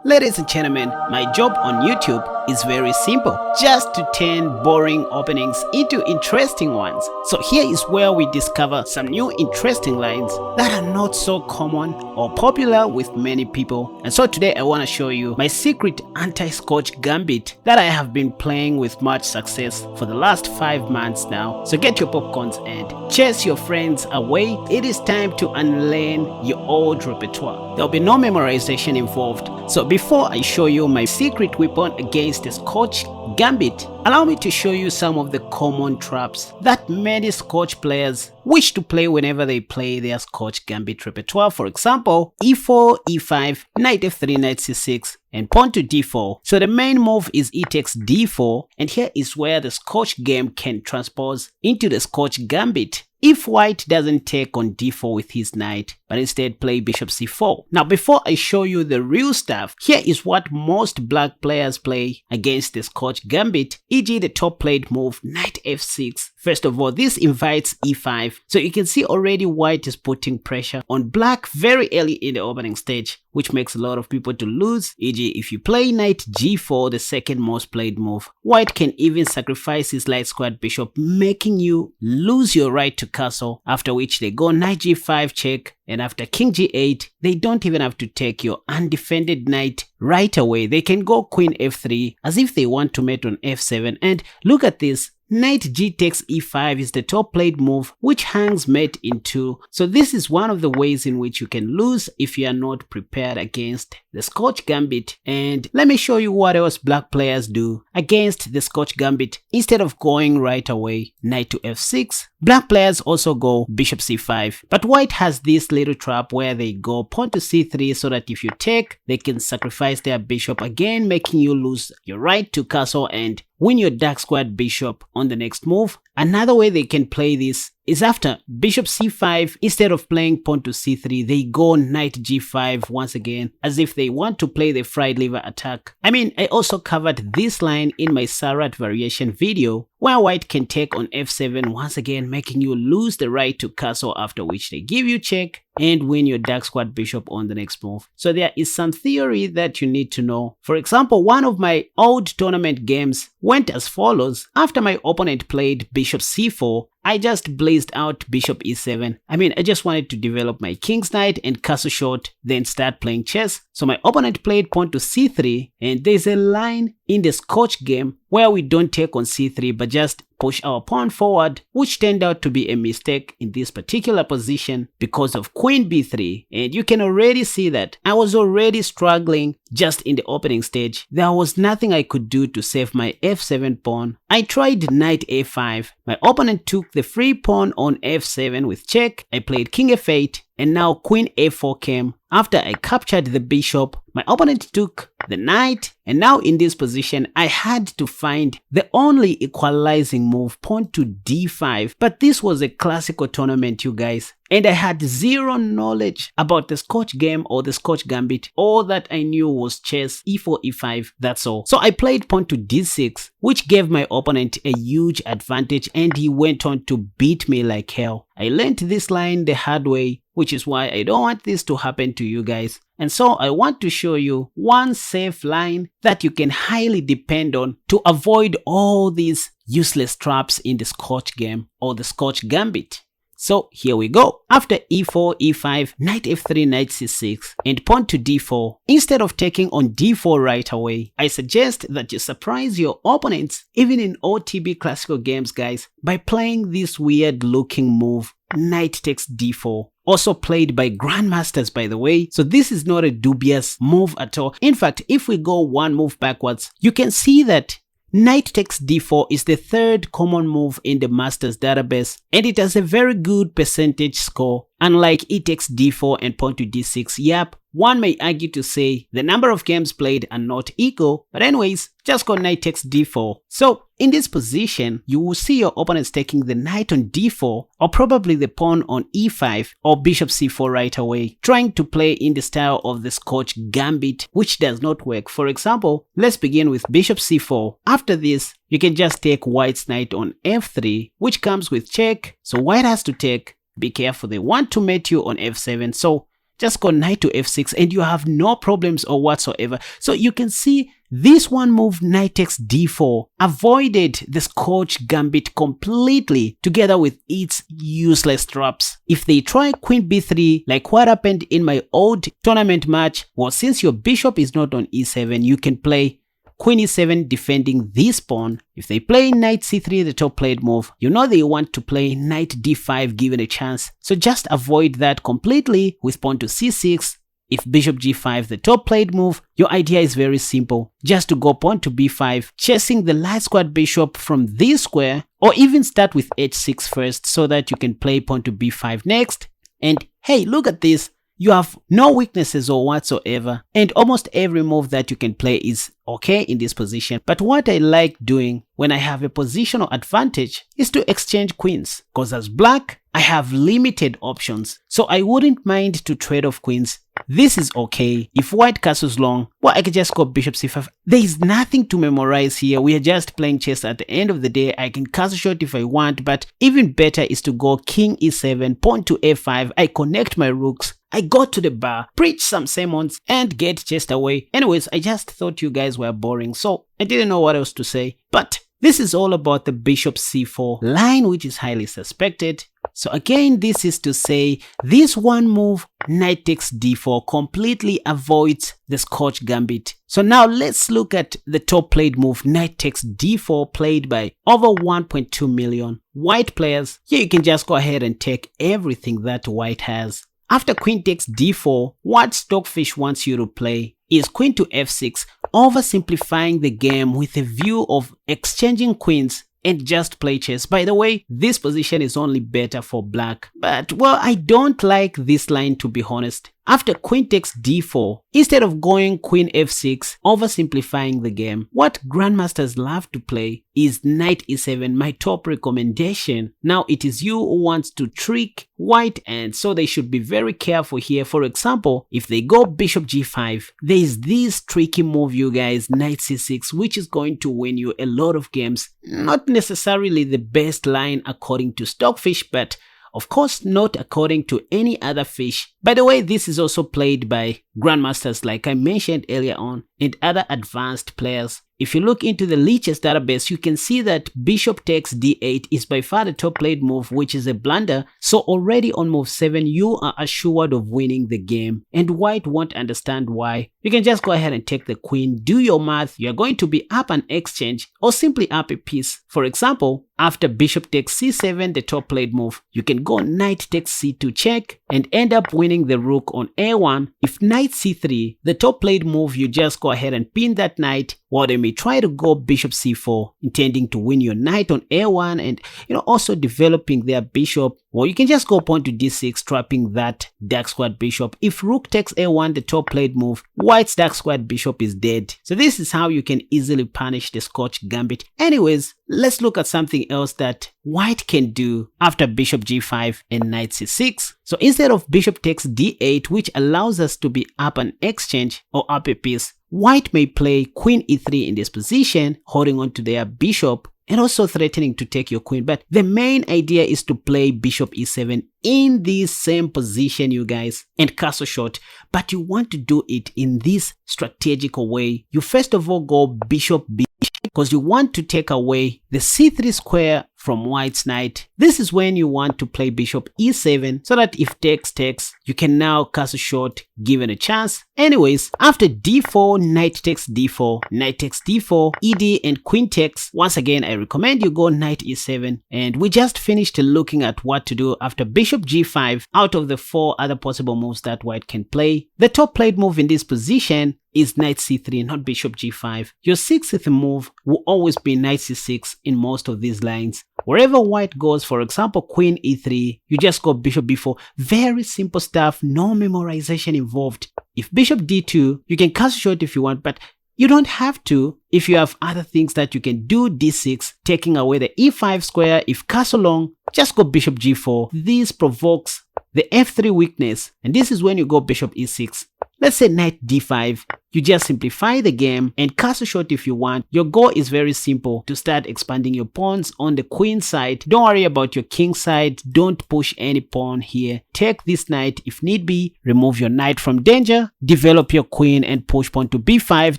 Ladies and gentlemen, my job on YouTube is very simple, just to turn boring openings into interesting ones. So here is where we discover some new interesting lines that are not so common or popular with many people. And so today I want to show you my secret anti-Scotch Gambit that I have been playing with much success for the last 5 months now. So get your popcorns and chase your friends away. It is time to unlearn your old repertoire. There'll be no memorization involved. So before I show you my secret weapon against the Scotch Gambit, allow me to show you some of the common traps that many Scotch players wish to play whenever they play their Scotch Gambit repertoire. For example, e4, e5, knight f3, knight c6, and pawn to d4. So the main move is e takes d4, and here is where the Scotch game can transpose into the Scotch Gambit if white doesn't take on d4 with his knight, but instead play bishop c4. Now before I show you the real stuff, here is what most black players play against the Scotch Gambit, e.g. the top played move knight f6. First of all, this invites e5, so you can see already white is putting pressure on black very early in the opening stage, which makes a lot of people to lose. E.g. if you play knight g4, the second most played move, white can even sacrifice his light squared bishop, making you lose your right to castle, after which they go knight g5 check, and after king g8, they don't even have to take your undefended knight right away. They can go queen f3 as if they want to mate on f7, and look at this. Knight g takes e5 is the top played move, which hangs mate in 2. So this is one of the ways in which you can lose if you are not prepared against the Scotch Gambit. And let me show you what else black players do against the Scotch Gambit. Instead of going right away knight to f6, black players also go bishop c5. But white has this little trap where they go pawn to c3, so that if you take, they can sacrifice their bishop, again making you lose your right to castle and win your dark squared bishop on the next move. Another way they can play this is after bishop c5, instead of playing pawn to c3, they go knight g5 once again, as if they want to play the fried liver attack. I mean, I also covered this line in my Sarat variation video, where white can take on f7 once again, making you lose the right to castle, after which they give you check and win your dark squared bishop on the next move. So there is some theory that you need to know. For example, one of my old tournament games went as follows. After my opponent played bishop c4, I just blazed out bishop e7. I mean, I just wanted to develop my king's knight and castle short, then start playing chess. So my opponent played pawn to c3, and there's a line in the Scotch game where we don't take on c3 but just push our pawn forward, which turned out to be a mistake in this particular position because of queen b3. And you can already see that I was already struggling just in the opening stage. There was nothing I could do to save my f7 pawn. I tried knight a5. My opponent took the free pawn on f7 with check. I played king f8, and now queen a4 came. After I captured the bishop, my opponent took the knight, and now in this position I had to find the only equalizing move, pawn to d5. But this was a classical tournament, you guys, and I had zero knowledge about the Scotch game or the Scotch Gambit. All that I knew was chess, e4, e5, that's all. So I played pawn to d6, which gave my opponent a huge advantage, and he went on to beat me like hell. I learned this line the hard way, which is why I don't want this to happen to you guys. And so I want to show you one safe line that you can highly depend on to avoid all these useless traps in the Scotch game or the Scotch Gambit. So here we go. After e4, e5, knight f3, knight c6, and pawn to d4, instead of taking on d4 right away, I suggest that you surprise your opponents, even in OTB classical games, guys, by playing this weird looking move, knight takes d4. Also played by grandmasters, by the way. So this is not a dubious move at all. In fact, if we go one move backwards, you can see that knight takes d4 is the third common move in the Masters database, and it has a very good percentage score, unlike e takes d4 and pawn to d6. Yep, one may argue to say the number of games played are not equal, but anyways, just go knight takes d4. So in this position, you will see your opponents taking the knight on d4, or probably the pawn on e5 or bishop c4 right away, trying to play in the style of the Scotch Gambit, which does not work. For example, let's begin with bishop c4. After this, you can just take white's knight on f3, which comes with check, so white has to take. Be careful, they want to mate you on f7, so just go knight to f6 and you have no problems or whatsoever. So you can see this one move, knight takes d4, avoided the Scotch Gambit completely together with its useless traps. If they try queen b3 like what happened in my old tournament match, well, since your bishop is not on e7, you can play queen e7 defending this pawn. If they play knight c3, the top played move, you know they want to play knight d5 given a chance. So just avoid that completely with pawn to c6. If bishop g5, the top played move, your idea is very simple. Just to go pawn to b5, chasing the light squared bishop from this square, or even start with h6 first so that you can play pawn to b5 next. And hey, look at this. You have no weaknesses or whatsoever, and almost every move that you can play is okay in this position. But what I like doing when I have a positional advantage is to exchange queens, because as black, I have limited options, so I wouldn't mind to trade off queens. This is okay. If white castles long, well, I can just go bishop c5. There is nothing to memorize here. We are just playing chess. At the end of the day, I can castle short if I want, but even better is to go king e7, pawn to f5. I connect my rooks. I go to the bar, preach some sermons, and get chased away. Anyways, I just thought you guys were boring, so I didn't know what else to say. But this is all about the bishop c4 line, which is highly suspected. So again, this is to say this one move, knight takes d4, completely avoids the Scotch Gambit. So now let's look at the top played move, knight takes d4, played by over 1.2 million white players. Here you can just go ahead and take everything that white has. After queen takes d4, what Stockfish wants you to play is queen to f6, oversimplifying the game with a view of exchanging queens and just play chess. By the way, this position is only better for black, but well, I don't like this line, to be honest. After queen takes d4, instead of going queen f6, oversimplifying the game, what grandmasters love to play is knight e7, my top recommendation. Now it is you who wants to trick white, and so they should be very careful here. For example, if they go bishop g5, there is this tricky move, you guys, knight c6, which is going to win you a lot of games. Not necessarily the best line according to Stockfish, but of course not according to any other fish. By the way, this is also played by grandmasters like I mentioned earlier on and other advanced players. If you look into the Lichess database, you can see that bishop takes d8 is by far the top played move, which is a blunder. So already on move 7, you are assured of winning the game, and white won't understand why. You can just go ahead and take the queen, do your math, you're going to be up an exchange or simply up a piece. For example, after bishop takes c7, the top played move, you can go knight takes c2 check and end up winning the rook on a1. If knight c3, the top played move, you just go ahead and pin that knight, while they may try to go bishop c4, intending to win your knight on a1 and also developing their bishop. Well, you can just go pawn to d6, trapping that dark squared bishop. If rook takes a1, the top played move, white's dark squared bishop is dead. So this is how you can easily punish the Scotch Gambit. Anyways, let's look at something else that white can do after bishop g5 and knight c6. So instead of bishop takes d8, which allows us to be up an exchange or up a piece, white may play queen e3 in this position, holding on to their bishop and also threatening to take your queen. But the main idea is to play bishop e7 in this same position, you guys, and castle short. But you want to do it in this strategical way. You first of all go bishop b, because you want to take away the c3 square from white's knight. This is when you want to play bishop e7 so that if takes, you can now castle short given a chance. Anyways, after d4, knight takes d4, knight takes d4, ed and queen takes. Once again, I recommend you go knight e7. And we just finished looking at what to do after bishop g5 out of the 4 other possible moves that white can play. The top played move in this position is knight c3, not bishop g5. Your 6th move will always be knight c6 in most of these lines. Wherever white goes, for example, queen e3, you just go bishop b4. Very simple stuff, no memorization involved. If bishop d2, you can castle short if you want, but you don't have to if you have other things that you can do. d6, taking away the e5 square. If castle long, just go bishop g4. This provokes the f3 weakness, and this is when you go bishop e6. Let's say knight d5. you just simplify the game and castle short if you want. Your goal is very simple: to start expanding your pawns on the queen side. Don't worry about your king side. Don't push any pawn here. Take this knight if need be, remove your knight from danger, develop your queen and push pawn to b5.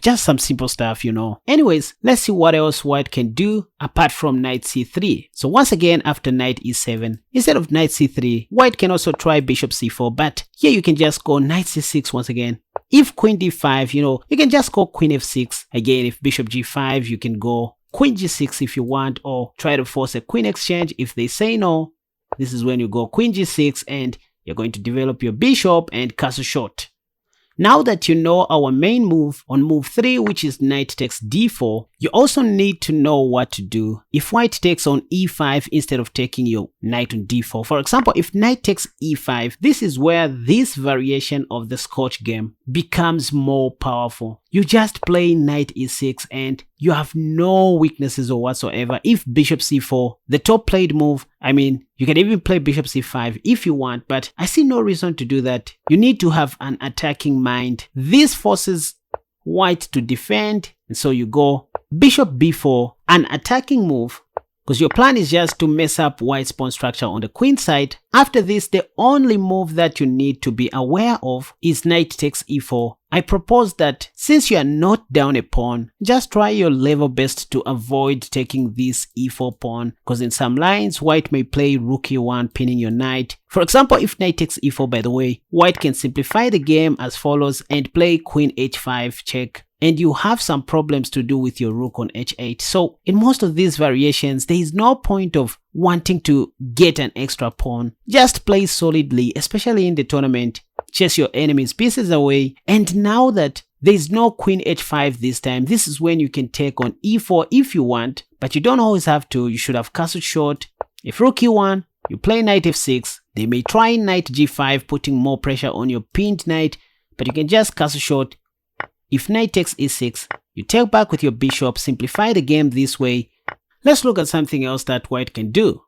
Just some simple stuff, you know. Anyways, let's see what else white can do apart from knight c3. So once again, after knight e7, instead of knight c3, white can also try bishop c4, but here you can just go knight c6 once again. If queen d5, you know, you can just go queen f6. Again, if bishop g5, you can go queen g6 if you want, or try to force a queen exchange. If they say no, this is when you go queen g6 and you're going to develop your bishop and castle short. Now that you know our main move on move 3, which is knight takes d4, you also need to know what to do if white takes on e5 instead of taking your knight on d4. For example, if knight takes e5, this is where this variation of the Scotch game becomes more powerful. You just play knight e6 and you have no weaknesses or whatsoever. If bishop c4, the top played move, I mean, you can even play bishop c5 if you want, but I see no reason to do that. You need to have an attacking mind. This forces white to defend, and so you go bishop b4, an attacking move, because your plan is just to mess up white's pawn structure on the queen side. After this, the only move that you need to be aware of is knight takes e4. I propose that since you are not down a pawn, just try your level best to avoid taking this e4 pawn, because in some lines, white may play rook e1 pinning your knight. For example, if knight takes e4, by the way, white can simplify the game as follows and play queen h5 check, and you have some problems to do with your rook on h8. So in most of these variations, there is no point of wanting to get an extra pawn. Just play solidly, especially in the tournament. Chase your enemy's pieces away. And now that there is no queen h5 this time, this is when you can take on e4 if you want, but you don't always have to. You should have castle short. If rook e1, you play knight f6. They may try knight g5, putting more pressure on your pinned knight, but you can just castle short. If knight takes e6, you take back with your bishop, simplify the game this way. Let's look at something else that white can do.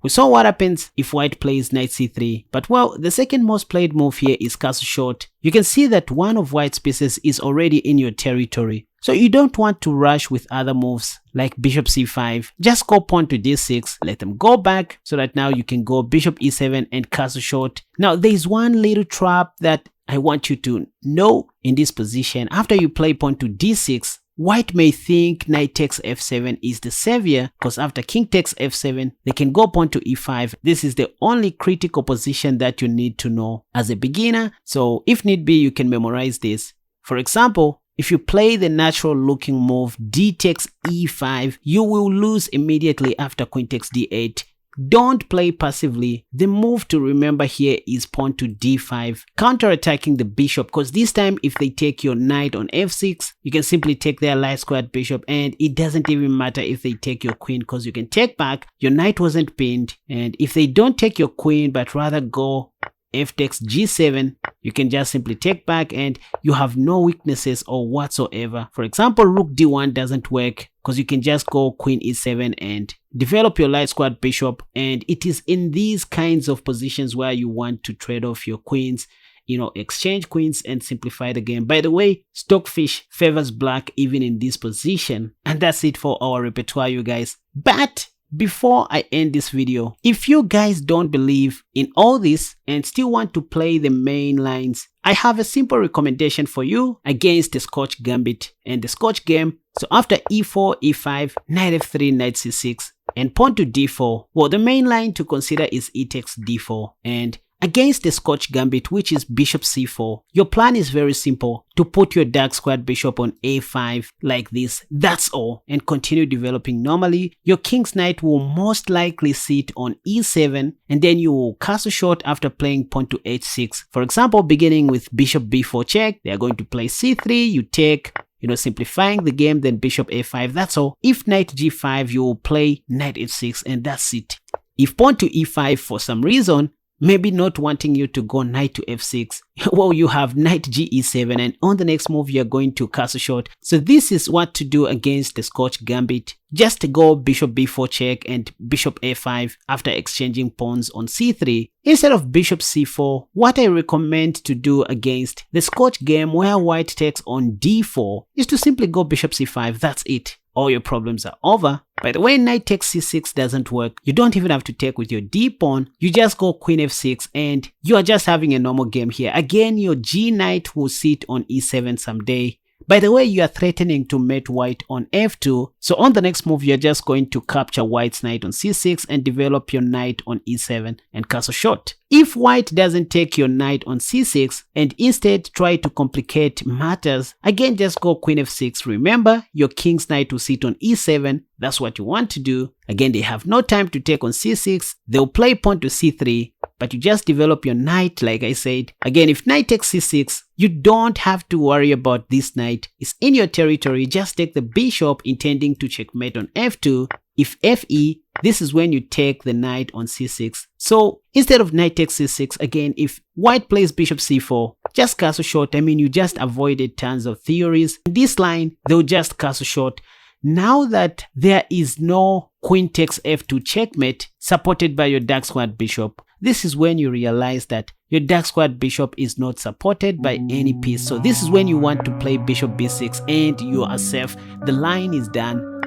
We saw what happens if white plays knight c3, but well, the second most played move here is castle short. You can see that one of white's pieces is already in your territory, so you don't want to rush with other moves like bishop c5. Just go pawn to d6, let them go back so that now you can go bishop e7 and castle short. Now there is one little trap that I want you to know in this position. After you play pawn to d6, white may think knight takes f7 is the savior, because after king takes f7, they can go pawn to e5. This is the only critical position that you need to know as a beginner. So if need be, you can memorize this. For example, if you play the natural looking move d takes e5, you will lose immediately after queen takes d8. Don't play passively. The move to remember here is pawn to d5, counter-attacking the bishop, because this time if they take your knight on f6, you can simply take their light squared bishop, and it doesn't even matter if they take your queen, because you can take back, your knight wasn't pinned. And if they don't take your queen but rather go f takes g7, you can just simply take back and you have no weaknesses or whatsoever. For example, rook d1 doesn't work because you can just go queen e7 and develop your light squared bishop, and it is in these kinds of positions where you want to trade off your queens, you know, exchange queens and simplify the game. By the way, Stockfish favors black even in this position. And that's it for our repertoire, you guys. But before I end this video, if you guys don't believe in all this and still want to play the main lines, I have a simple recommendation for you against the Scotch Gambit and the Scotch game. So after e4, e5, knight f3, knight c6, and pawn to d4, well, the main line to consider is e takes d4. And against the Scotch Gambit, which is bishop c4, your plan is very simple: to put your dark squared bishop on a5 like this. That's all, and continue developing normally. Your king's knight will most likely sit on e7, and then you will castle short after playing pawn to h6. For example, beginning with bishop b4 check, they are going to play c3, you take, you know, simplifying the game, then bishop a5, that's all. If knight g5, you will play knight h6, and that's it. If pawn to e5 for some reason, maybe not wanting you to go knight to f6. Well, you have knight ge7, and on the next move you're going to castle short. So this is what to do against the Scotch Gambit. Just to go bishop b4 check and bishop a5 after exchanging pawns on c3 instead of bishop c4. What I recommend to do against the Scotch game where white takes on d4 is to simply go bishop c5. That's it. All your problems are over. By the way, knight takes c6 doesn't work. You don't even have to take with your d pawn. You just go queen f6 and you are just having a normal game here. Again, your g knight will sit on e7 someday. By the way, you are threatening to mate white on f2, so on the next move you're just going to capture white's knight on c6 and develop your knight on e7 and castle short. If white doesn't take your knight on c6 and instead try to complicate matters, again just go queen f6. Remember, your king's knight will sit on e7. That's what you want to do. Again, they have no time to take on c6. They'll play pawn to c3. But you just develop your knight like I said. Again, if knight takes c6, you don't have to worry about this knight. It's in your territory. Just take the bishop intending to checkmate on f2. If fe, this is when you take the knight on c6. So instead of knight takes c6, again, if white plays bishop c4, just castle short. I mean, you just avoided tons of theories. In this line, they'll just castle short. Now that there is no queen takes f2 checkmate supported by your dark squared bishop, this is when you realize that your dark squared bishop is not supported by any piece. So this is when you want to play bishop b6 and you are safe. The line is done.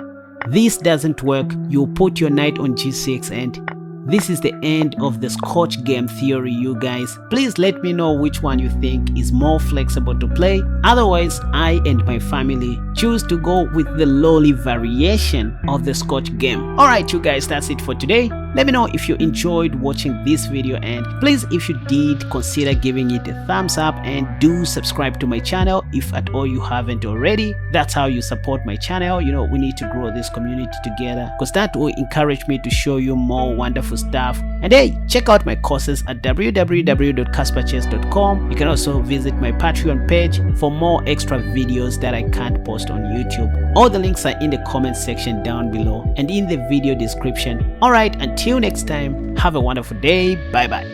This doesn't work. You put your knight on g6 and this is the end of the Scotch game theory, you guys. Please let me know which one you think is more flexible to play. Otherwise, I and my family choose to go with the lowly variation of the Scotch game. Alright, you guys, that's it for today. Let me know if you enjoyed watching this video, and please, if you did, consider giving it a thumbs up and do subscribe to my channel if at all you haven't already. That's how you support my channel. You know, we need to grow this community together because that will encourage me to show you more wonderful stuff. And hey, check out my courses at www.KaspaChess.com. You can also visit my Patreon page for more extra videos that I can't post on YouTube. All the links are in the comment section down below and in the video description. Alright, until next time, have a wonderful day. Bye bye.